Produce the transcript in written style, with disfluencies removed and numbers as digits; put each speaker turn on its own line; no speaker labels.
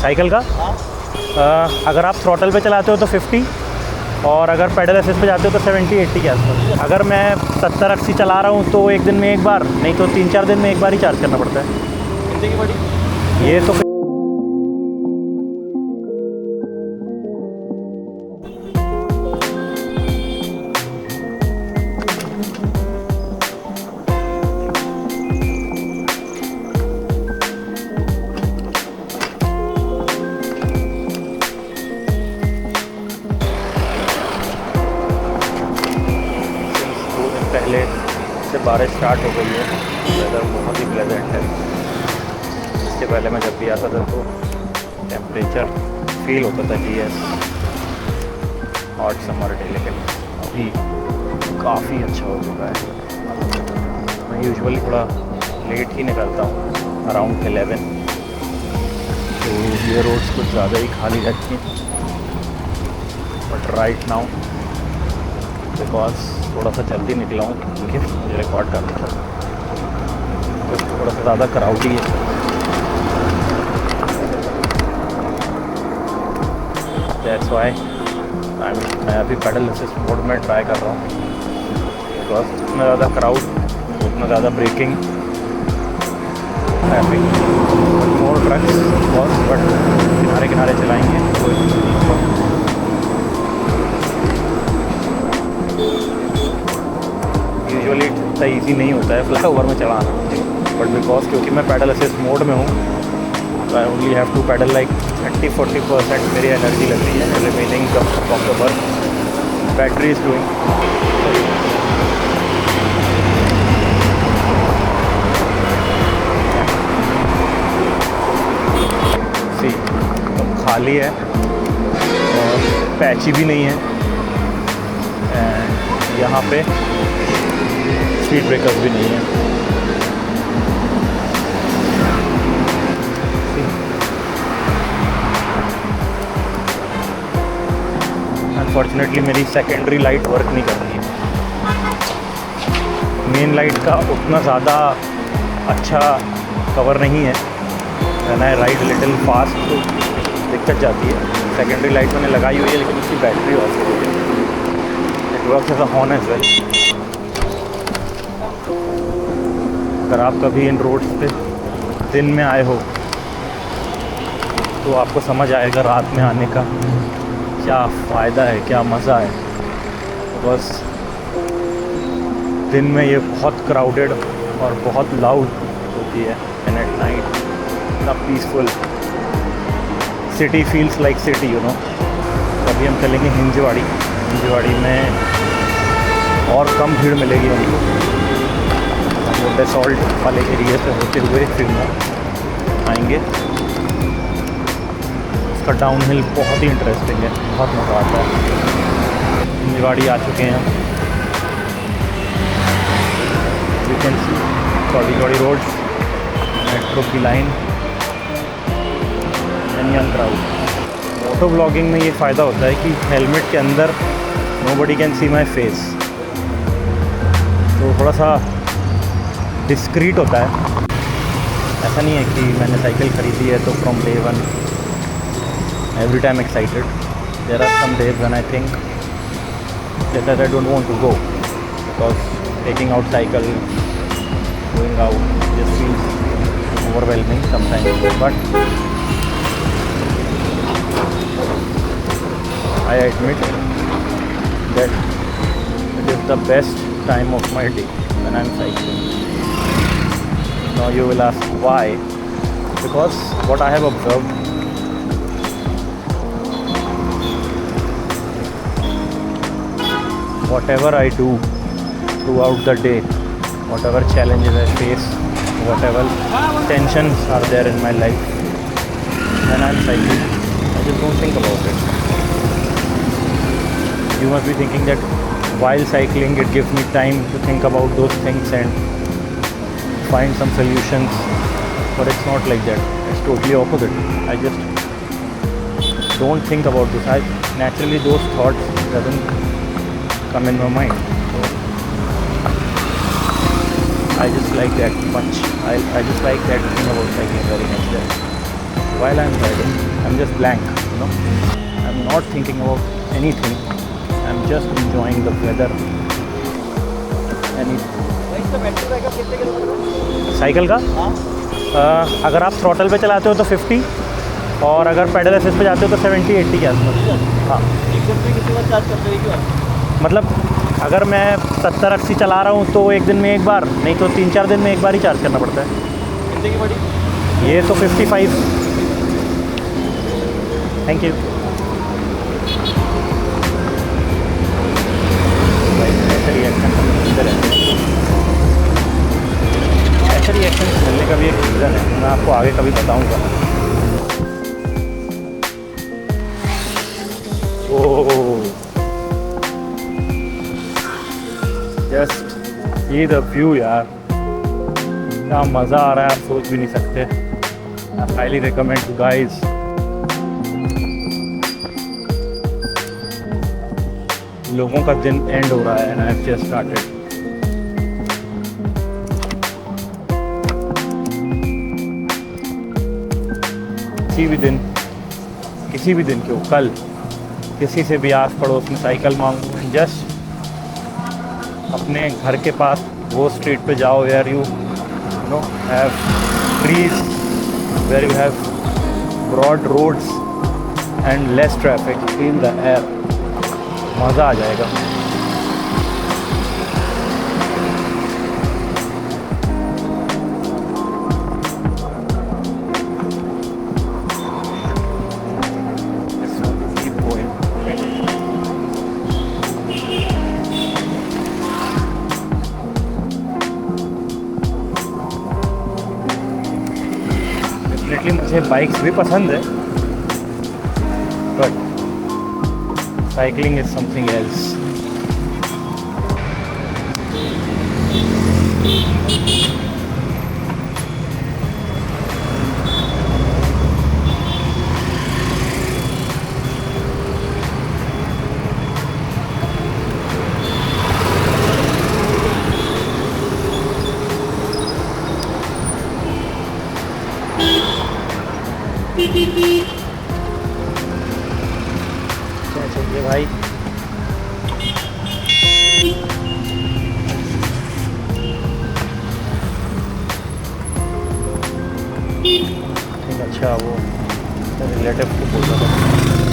Cycle का अगर आप थ्रॉटल पे चलाते हो तो 50 और अगर पेडल असिस्ट पे जाते हो तो 70-80 के आसपास। अगर मैं 70-80 चला रहा हूँ तो एक दिन में एक बार, नहीं तो 3-4 दिन में एक बार ही चार्ज करना पड़ता है।
कितने की पड़ी
ये तो पहले से बारिश स्टार्ट हो गई है। वेदर बहुत ही प्लेजेंट है। इसके पहले मैं जब भी आता था तो टेम्परेचर फील होता था कि यस हॉट समर डे, लेकिन अभी काफ़ी अच्छा हो चुका है। मैं यूजुअली थोड़ा लेट ही निकलता हूँ, अराउंड 11, तो ये रोड्स कुछ ज़्यादा ही खाली रहती हैं। बट राइट नाउ बिकॉज थोड़ा सा जल्दी निकला हूँ क्योंकि मुझे रिकॉर्ड करना था, तो थोड़ा सा ज़्यादा क्राउडी है। दैट्स वाई मैं अभी पेडल असिस्ट मोड में ट्राई कर रहा हूँ, बिकॉज जितना ज़्यादा क्राउड उतना ज़्यादा breaking traffic more trucks but किनारे किनारे चलाएंगे तो यूजुअली इतना ईजी नहीं होता है फ्लाई ओवर में चलाना, बट बिकॉज क्योंकि मैं पेडल असिस्ट मोड में हूँ तो I only have to pedal like 30-40% मेरी एनर्जी लग रही है। Remaining of the work battery is doing. See तो खाली है और पैची भी नहीं है, एंड यहाँ पे स्पीड ब्रेकर्स भी नहीं है। अनफॉर्चुनेटली मेरी सेकेंडरी लाइट वर्क नहीं कर रही है। मेन लाइट का उतना ज़्यादा अच्छा कवर नहीं है। When I ride little fast तो दिक्कत जाती है। सेकेंडरी लाइट मैंने लगाई हुई है लेकिन उसकी बैटरी ऑफ है। It works as a horn as well. अगर आप कभी इन रोड्स पे दिन में आए हो तो आपको समझ आएगा रात में आने का क्या फ़ायदा है, क्या मज़ा है। तो बस दिन में ये बहुत क्राउडेड और बहुत लाउड होती है, एंड एट नाइट इतना peaceful. City feels like city, you know. अभी हम चलेंगे हिंजवाड़ी। हिंजवाड़ी में और कम भीड़ मिलेगी हमको। वो बेसॉल्ट वाले एरिया से होते हुए फिर आएंगे। उसका डाउन हिल बहुत ही इंटरेस्टिंग है, बहुत मज़ा आता है। हिंजवाड़ी आ चुके हैं हम। यू कैन सी चौड़ी रोड्स, मेट्रो की line and young crowd. Moto blogging में ये फ़ायदा होता है कि हेलमेट के अंदर nobody can see my face, तो थोड़ा सा डिस्क्रीट होता है। ऐसा नहीं है कि मैंने साइकिल ख़रीदी है तो from day one every time excited. There are some days when I think that I don't want to go because taking out cycle, going out just feels overwhelming sometimes. But I admit that it is the best time of my day when I'm cycling. Now you will ask why? Because what I have observed, whatever I do throughout the day, whatever challenges I face, whatever tensions are there in my life, when I'm cycling, I just don't think about it. You must be thinking that while cycling it gives me time to think about those things and find some solutions, but it's not like that. It's totally opposite. I just don't think about this. Naturally those thoughts doesn't come in my mind. So I just like that much. I just like that thing about cycling very much. That while I'm riding, I'm just blank, you know. I'm not thinking about anything. I'm just enjoying the weather. Any
इसका battery backup कितने kilometre?
Cycle का अगर आप throttle पे चलाते हो तो 50 और अगर पेडल असिस्ट पे जाते हो तो 70-80 के आसपास। हाँ,
एक दिन में कितनी बार चार्ज करते हो? एक बार?
मतलब अगर मैं 70-80 चला रहा हूँ तो एक दिन में एक बार, नहीं तो 3-4 दिन में एक बार ही चार्ज करना पड़ता है।
कितने की पड़ी?
ये तो 55। Thank you. ऐसे रिएक्शन मिलने का भी एक रीज़न है, मैं आपको आगे कभी बताऊंगा। ओह, जस्ट ये द व्यू यार, क्या मज़ा आ रहा है, आप सोच भी नहीं सकते। I highly recommend to guys. लोगों का दिन एंड हो रहा है and I have just started. किसी भी दिन क्यों, कल किसी से भी आस पड़ोस में साइकिल मांगो, जस्ट अपने घर के पास वो स्ट्रीट पे जाओ where you know have trees, where you have broad roads and less traffic, feel the air, मज़ा आ जाएगा। डेफिनेटली मुझे बाइक्स भी पसंद है, but cycling is something else. क्या चाहिए भाई? अच्छा, वो रिलेटिव को बोल रहा था।